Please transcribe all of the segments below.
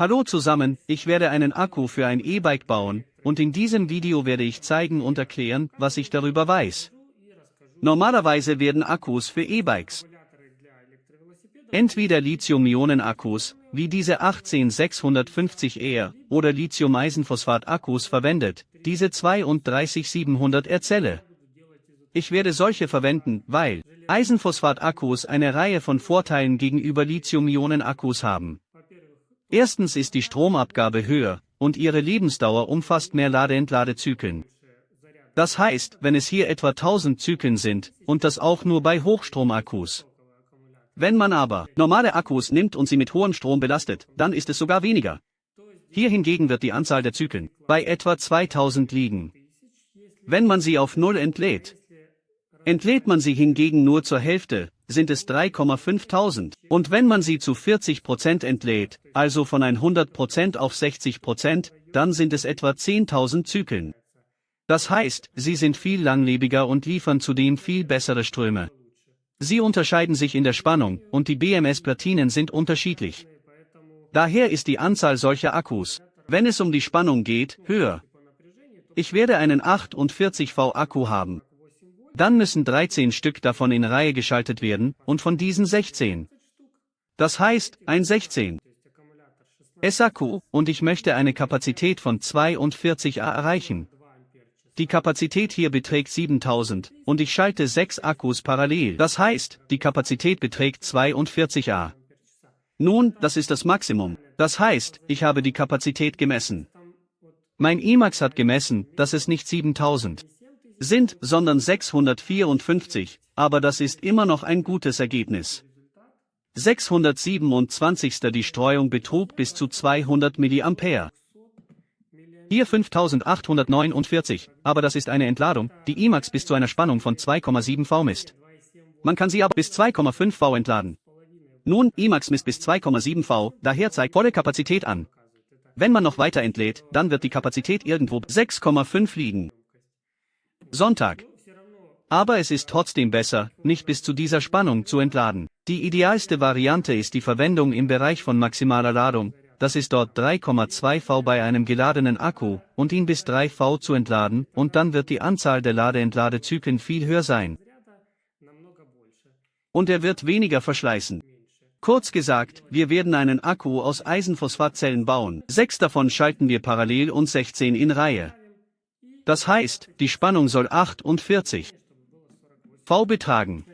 Hallo zusammen, ich werde einen Akku für ein E-Bike bauen, und in diesem Video werde ich zeigen und erklären, was ich darüber weiß. Normalerweise werden Akkus für E-Bikes entweder Lithium-Ionen-Akkus, wie diese 18650R, oder Lithium-Eisenphosphat-Akkus verwendet, diese 32700R Zelle. Ich werde solche verwenden, weil Eisenphosphat-Akkus eine Reihe von Vorteilen gegenüber Lithium-Ionen-Akkus haben. Erstens ist die Stromabgabe höher, und ihre Lebensdauer umfasst mehr Lade-Entladezyklen. Das heißt, wenn es hier etwa 1000 Zyklen sind, und das auch nur bei Hochstromakkus. Wenn man aber normale Akkus nimmt und sie mit hohem Strom belastet, dann ist es sogar weniger. Hier hingegen wird die Anzahl der Zyklen bei etwa 2000 liegen. Wenn man sie auf 0 entlädt, entlädt man sie hingegen nur zur Hälfte, sind es 3.500. Und wenn man sie zu 40% entlädt, also von 100% auf 60%, dann sind es etwa 10.000 Zyklen. Das heißt, sie sind viel langlebiger und liefern zudem viel bessere Ströme. Sie unterscheiden sich in der Spannung, und die BMS-Platinen sind unterschiedlich. Daher ist die Anzahl solcher Akkus, wenn es um die Spannung geht, höher. Ich werde einen 48V Akku haben. Dann müssen 13 Stück davon in Reihe geschaltet werden, und von diesen 16. Das heißt, ein 16 S-Akku, und ich möchte eine Kapazität von 42A erreichen. Die Kapazität hier beträgt 7000, und ich schalte 6 Akkus parallel. Das heißt, die Kapazität beträgt 42A. Nun, das ist das Maximum. Das heißt, ich habe die Kapazität gemessen. Mein Emax hat gemessen, dass es nicht 7000 sind, sondern 654, aber das ist immer noch ein gutes Ergebnis. 627. Die Streuung betrug bis zu 200 mA. Hier 5849, aber das ist eine Entladung, die Emax bis zu einer Spannung von 2,7 V misst. Man kann sie aber bis 2,5 V entladen. Nun, Emax misst bis 2,7 V, daher zeigt volle Kapazität an. Wenn man noch weiter entlädt, dann wird die Kapazität irgendwo 6,5 liegen. Sonntag. Aber es ist trotzdem besser, nicht bis zu dieser Spannung zu entladen. Die idealste Variante ist die Verwendung im Bereich von maximaler Ladung, das ist dort 3,2 V bei einem geladenen Akku, und ihn bis 3 V zu entladen, und dann wird die Anzahl der Lade-Entladezyklen viel höher sein. Und er wird weniger verschleißen. Kurz gesagt, wir werden einen Akku aus Eisenphosphatzellen bauen. 6 davon schalten wir parallel und 16 in Reihe. Das heißt, die Spannung soll 48 V betragen.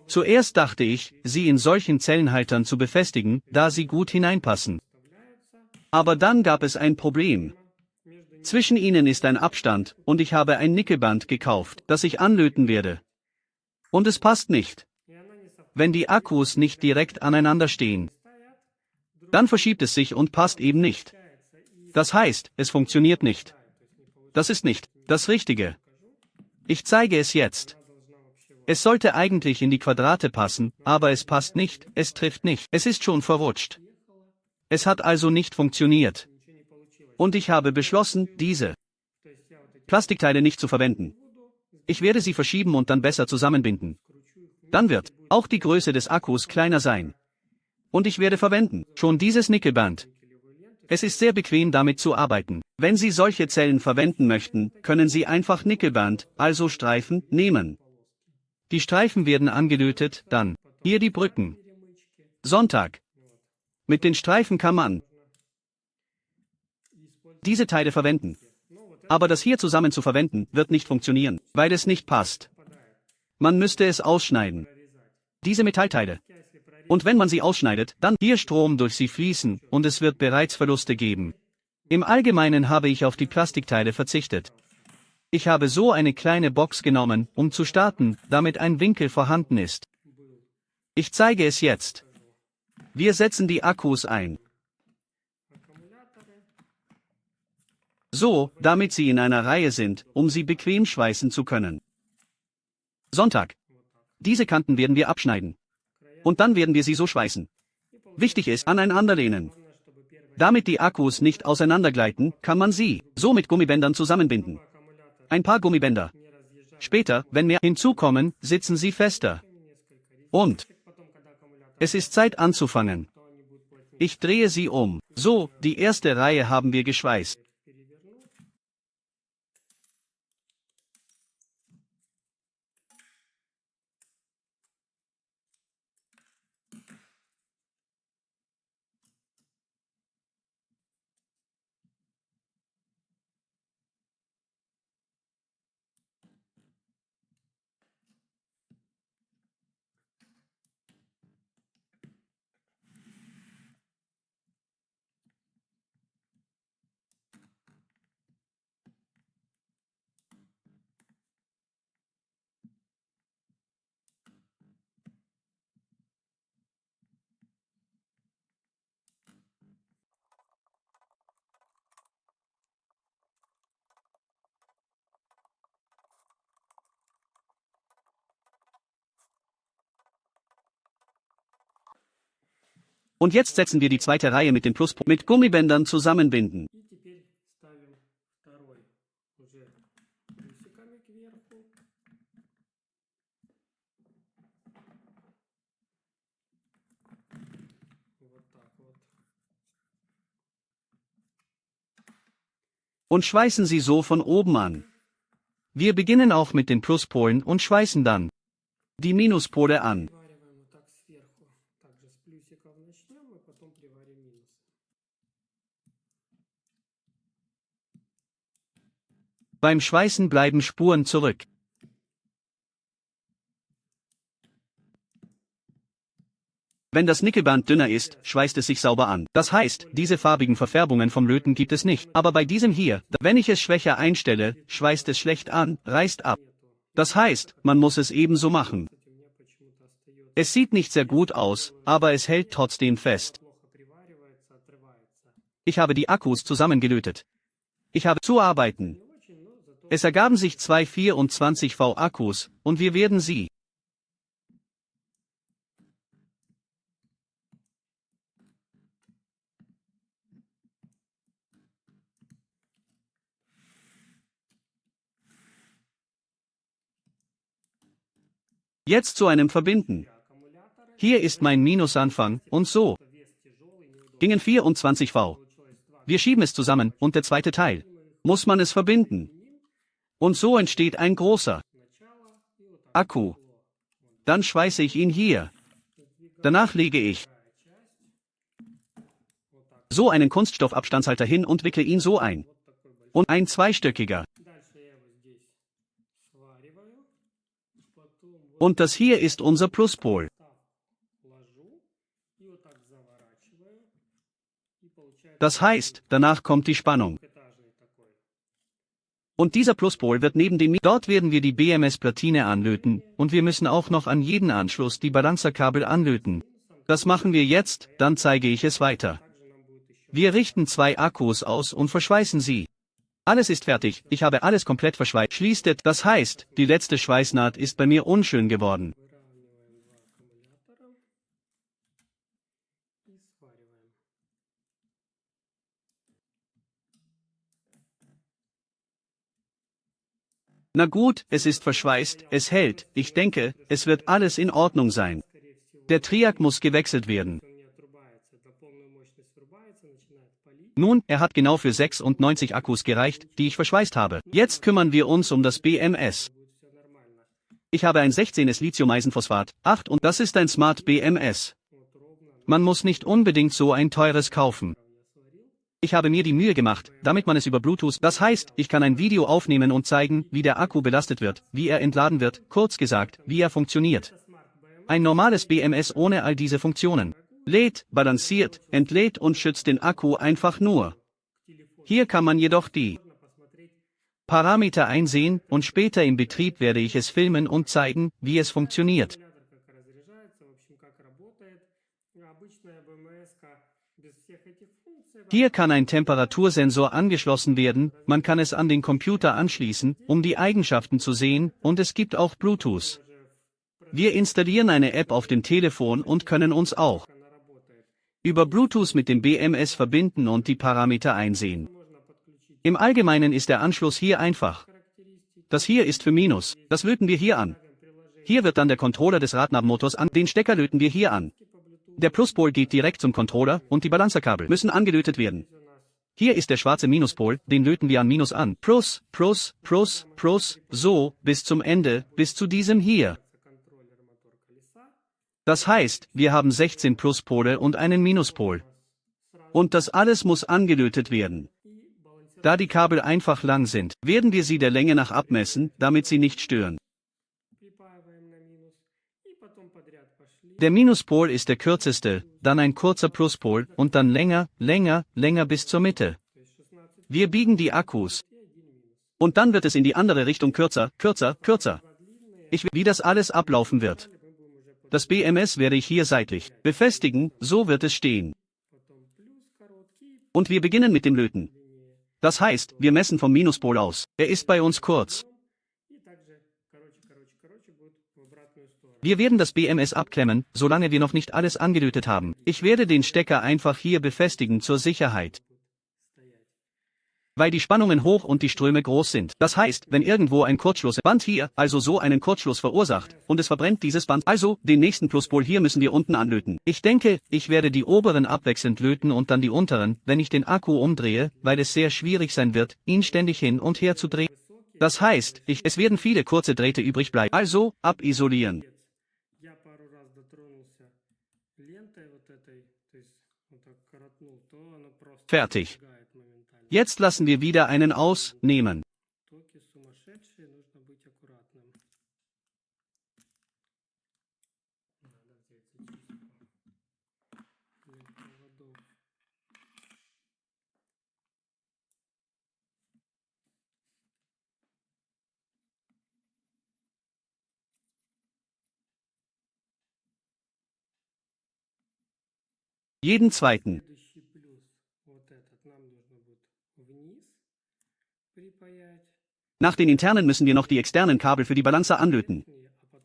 Zuerst dachte ich, sie in solchen Zellenhaltern zu befestigen, da sie gut hineinpassen. Aber dann gab es ein Problem. Zwischen ihnen ist ein Abstand, und ich habe ein Nickelband gekauft, das ich anlöten werde. Und es passt nicht. Wenn die Akkus nicht direkt aneinander stehen, dann verschiebt es sich und passt eben nicht. Das heißt, es funktioniert nicht. Das ist nicht das Richtige. Ich zeige es jetzt. Es sollte eigentlich in die Quadrate passen, aber es passt nicht, es trifft nicht. Es ist schon verrutscht. Es hat also nicht funktioniert. Und ich habe beschlossen, diese Plastikteile nicht zu verwenden. Ich werde sie verschieben und dann besser zusammenbinden. Dann wird auch die Größe des Akkus kleiner sein. Und ich werde verwenden schon dieses Nickelband. Es ist sehr bequem damit zu arbeiten. Wenn Sie solche Zellen verwenden möchten, können Sie einfach Nickelband, also Streifen, nehmen. Die Streifen werden angelötet, dann hier die Brücken. Sonntag. Mit den Streifen kann man diese Teile verwenden. Aber das hier zusammen zu verwenden, wird nicht funktionieren, weil es nicht passt. Man müsste es ausschneiden. Diese Metallteile. Und wenn man sie ausschneidet, dann hier Strom durch sie fließen, und es wird bereits Verluste geben. Im Allgemeinen habe ich auf die Plastikteile verzichtet. Ich habe so eine kleine Box genommen, um zu starten, damit ein Winkel vorhanden ist. Ich zeige es jetzt. Wir setzen die Akkus ein. So, damit sie in einer Reihe sind, um sie bequem schweißen zu können. Sonntag. Diese Kanten werden wir abschneiden. Und dann werden wir sie so schweißen. Wichtig ist, aneinanderlehnen. Damit die Akkus nicht auseinandergleiten, kann man sie so mit Gummibändern zusammenbinden. Ein paar Gummibänder. Später, wenn mehr hinzukommen, sitzen sie fester. Und es ist Zeit anzufangen. Ich drehe sie um. So, die erste Reihe haben wir geschweißt. Und jetzt setzen wir die zweite Reihe mit den Pluspunkten mit Gummibändern zusammenbinden. Und schweißen sie so von oben an. Wir beginnen auch mit den Pluspolen und schweißen dann die Minuspole an. Beim Schweißen bleiben Spuren zurück. Wenn das Nickelband dünner ist, schweißt es sich sauber an. Das heißt, diese farbigen Verfärbungen vom Löten gibt es nicht. Aber bei diesem hier, wenn ich es schwächer einstelle, schweißt es schlecht an, reißt ab. Das heißt, man muss es ebenso machen. Es sieht nicht sehr gut aus, aber es hält trotzdem fest. Ich habe die Akkus zusammengelötet. Ich habe zu arbeiten. Es ergaben sich zwei 24V Akkus, und wir werden sie jetzt zu einem verbinden. Hier ist mein Minusanfang, und so gingen 24V. Wir schieben es zusammen, und der zweite Teil. Muss man es verbinden. Und so entsteht ein großer Akku. Dann schweiße ich ihn hier. Danach lege ich so einen Kunststoffabstandshalter hin und wickle ihn so ein. Und ein zweistöckiger. Und das hier ist unser Pluspol. Das heißt, danach kommt die Spannung. Und dieser Pluspol wird neben dem dort werden wir die BMS-Platine anlöten, und wir müssen auch noch an jeden Anschluss die Balancerkabel anlöten. Das machen wir jetzt, dann zeige ich es weiter. Wir richten zwei Akkus aus und verschweißen sie. Alles ist fertig, ich habe alles komplett verschweißt. Schließt es, das heißt, die letzte Schweißnaht ist bei mir unschön geworden. Na gut, es ist verschweißt, es hält, ich denke, es wird alles in Ordnung sein. Der Triac muss gewechselt werden. Nun, er hat genau für 96 Akkus gereicht, die ich verschweißt habe. Jetzt kümmern wir uns um das BMS. Ich habe ein 16es Lithium-Eisenphosphat, 8 und das ist ein Smart BMS. Man muss nicht unbedingt so ein teures kaufen. Ich habe mir die Mühe gemacht, damit man es über Bluetooth, das heißt, ich kann ein Video aufnehmen und zeigen, wie der Akku belastet wird, wie er entladen wird, kurz gesagt, wie er funktioniert. Ein normales BMS ohne all diese Funktionen. Lädt, balanciert, entlädt und schützt den Akku einfach nur. Hier kann man jedoch die Parameter einsehen, und später im Betrieb werde ich es filmen und zeigen, wie es funktioniert. Hier kann ein Temperatursensor angeschlossen werden, man kann es an den Computer anschließen, um die Eigenschaften zu sehen, und es gibt auch Bluetooth. Wir installieren eine App auf dem Telefon und können uns auch über Bluetooth mit dem BMS verbinden und die Parameter einsehen. Im Allgemeinen ist der Anschluss hier einfach. Das hier ist für Minus, das löten wir hier an. Hier wird dann der Controller des Radnabenmotors an, den Stecker löten wir hier an. Der Pluspol geht direkt zum Controller und die Balancerkabel müssen angelötet werden. Hier ist der schwarze Minuspol, den löten wir an Minus an. Plus, Plus, Plus, Plus, so, bis zum Ende, bis zu diesem hier. Das heißt, wir haben 16 Pluspole und einen Minuspol. Und das alles muss angelötet werden. Da die Kabel einfach lang sind, werden wir sie der Länge nach abmessen, damit sie nicht stören. Der Minuspol ist der kürzeste, dann ein kurzer Pluspol und dann länger, länger, länger bis zur Mitte. Wir biegen die Akkus. Und dann wird es in die andere Richtung kürzer, kürzer, kürzer. Wie das alles ablaufen wird. Das BMS werde ich hier seitlich befestigen, so wird es stehen. Und wir beginnen mit dem Löten. Das heißt, wir messen vom Minuspol aus. Er ist bei uns kurz. Wir werden das BMS abklemmen, solange wir noch nicht alles angelötet haben. Ich werde den Stecker einfach hier befestigen zur Sicherheit. Weil die Spannungen hoch und die Ströme groß sind. Das heißt, wenn irgendwo ein Kurzschlussband hier, also so einen Kurzschluss verursacht, und es verbrennt dieses Band, also den nächsten Pluspol hier müssen wir unten anlöten. Ich denke, ich werde die oberen abwechselnd löten und dann die unteren, wenn ich den Akku umdrehe, weil es sehr schwierig sein wird, ihn ständig hin und her zu drehen. Das heißt, es werden viele kurze Drähte übrig bleiben. Also, abisolieren. Fertig. Jetzt lassen wir wieder einen ausnehmen. Jeden zweiten. Nach den internen müssen wir noch die externen Kabel für die Balancer anlöten.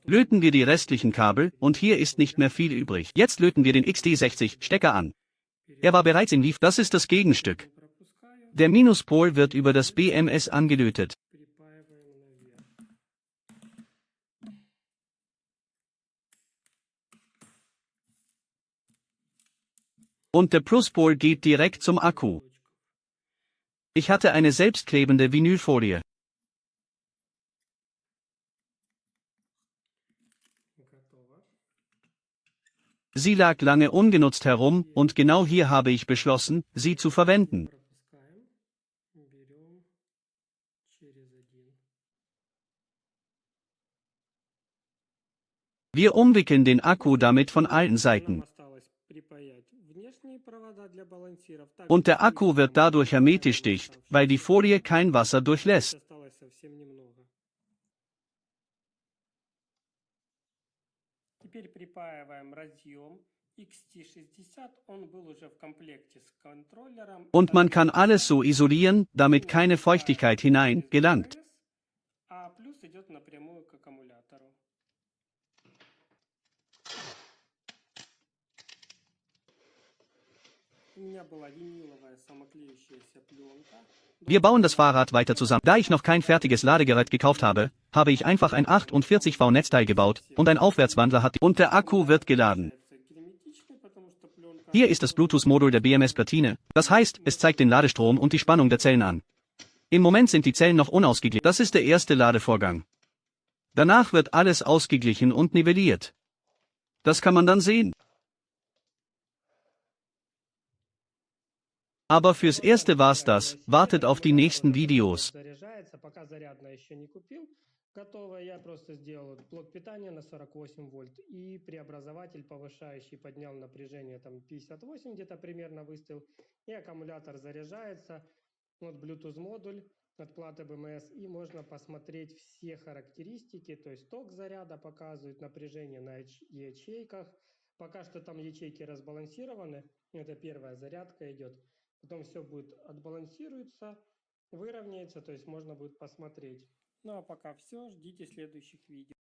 Löten wir die restlichen Kabel, und hier ist nicht mehr viel übrig. Jetzt löten wir den XT60-Stecker an. Er war bereits in Lief, das ist das Gegenstück. Der Minuspol wird über das BMS angelötet. Und der Pluspol geht direkt zum Akku. Ich hatte eine selbstklebende Vinylfolie. Sie lag lange ungenutzt herum, und genau hier habe ich beschlossen, sie zu verwenden. Wir umwickeln den Akku damit von allen Seiten. Und der Akku wird dadurch hermetisch dicht, weil die Folie kein Wasser durchlässt. Und man kann alles so isolieren, damit keine Feuchtigkeit hinein gelangt. Wir bauen das Fahrrad weiter zusammen. Da ich noch kein fertiges Ladegerät gekauft habe, habe ich einfach ein 48V-Netzteil gebaut, und ein Aufwärtswandler hat, und der Akku wird geladen. Hier ist das Bluetooth-Modul der BMS-Platine, das heißt, es zeigt den Ladestrom und die Spannung der Zellen an. Im Moment sind die Zellen noch unausgeglichen. Das ist der erste Ladevorgang. Danach wird alles ausgeglichen und nivelliert. Das kann man dann sehen. Aber fürs Erste war's das, wartet auf die nächsten Videos. Готово, я просто сделал блок питания на 48 вольт и преобразователь повышающий поднял напряжение там 58 где-то примерно выставил, и аккумулятор заряжается, вот Bluetooth модуль от платы БМС, и можно посмотреть все характеристики, то есть ток заряда показывает, напряжение на ячейках, пока что там ячейки разбалансированы, это первая зарядка идет, потом все будет отбалансируется, выровняется, то есть можно будет посмотреть. Ну а пока все, ждите следующих видео.